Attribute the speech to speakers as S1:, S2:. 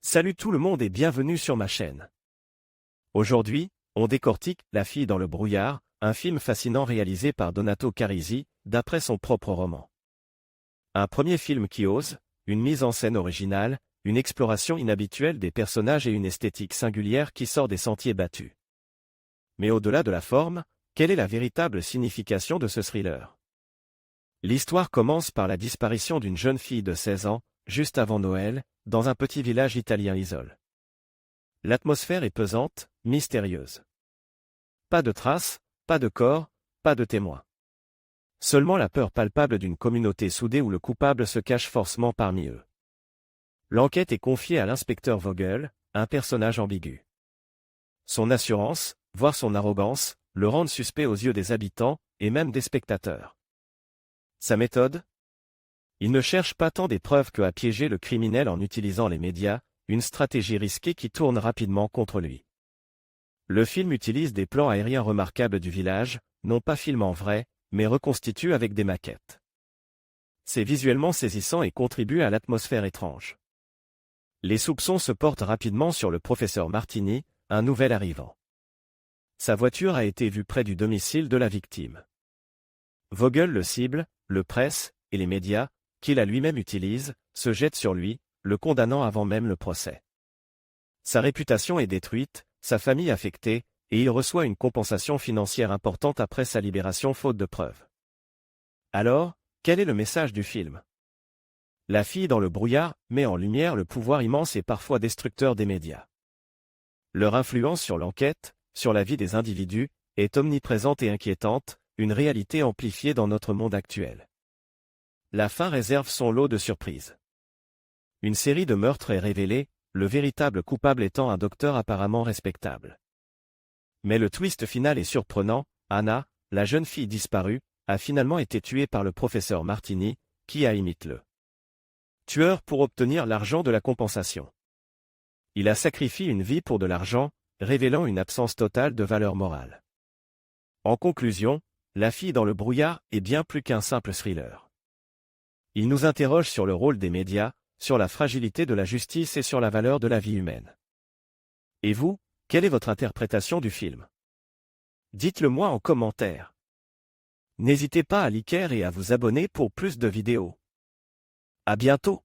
S1: Salut tout le monde et bienvenue sur ma chaîne. Aujourd'hui, on décortique La fille dans le brouillard, un film fascinant réalisé par Donato Carisi, d'après son propre roman. Un premier film qui ose, une mise en scène originale, une exploration inhabituelle des personnages et une esthétique singulière qui sort des sentiers battus. Mais au-delà de la forme, quelle est la véritable signification de ce thriller? L'histoire commence par la disparition d'une jeune fille de 16 ans, juste avant Noël, dans un petit village italien isole. L'atmosphère est pesante, mystérieuse. Pas de traces, pas de corps, pas de témoins. Seulement la peur palpable d'une communauté soudée où le coupable se cache forcément parmi eux. L'enquête est confiée à l'inspecteur Vogel, un personnage ambigu. Son assurance, voire son arrogance, le rendent suspect aux yeux des habitants, et même des spectateurs. Sa méthode? Il ne cherche pas tant des preuves que à piéger le criminel en utilisant les médias, une stratégie risquée qui tourne rapidement contre lui. Le film utilise des plans aériens remarquables du village, non pas filmés en vrai, mais reconstitués avec des maquettes. C'est visuellement saisissant et contribue à l'atmosphère étrange. Les soupçons se portent rapidement sur le professeur Martini, un nouvel arrivant. Sa voiture a été vue près du domicile de la victime. Vogel le cible, le presse, et les médias, qu'il a lui-même utilise, se jettent sur lui, le condamnant avant même le procès. Sa réputation est détruite, sa famille affectée, et il reçoit une compensation financière importante après sa libération faute de preuves. Alors, quel est le message du film? La fille dans le brouillard met en lumière le pouvoir immense et parfois destructeur des médias. Leur influence sur l'enquête, sur la vie des individus, est omniprésente et inquiétante, une réalité amplifiée dans notre monde actuel. La fin réserve son lot de surprises. Une série de meurtres est révélée, le véritable coupable étant un docteur apparemment respectable. Mais le twist final est surprenant, Anna, la jeune fille disparue, a finalement été tuée par le professeur Martini, qui a imité le tueur pour obtenir l'argent de la compensation. Il a sacrifié une vie pour de l'argent, révélant une absence totale de valeur morale. En conclusion, La fille dans le brouillard est bien plus qu'un simple thriller. Il nous interroge sur le rôle des médias, sur la fragilité de la justice et sur la valeur de la vie humaine. Et vous, quelle est votre interprétation du film? Dites-le moi en commentaire. N'hésitez pas à liker et à vous abonner pour plus de vidéos. À bientôt!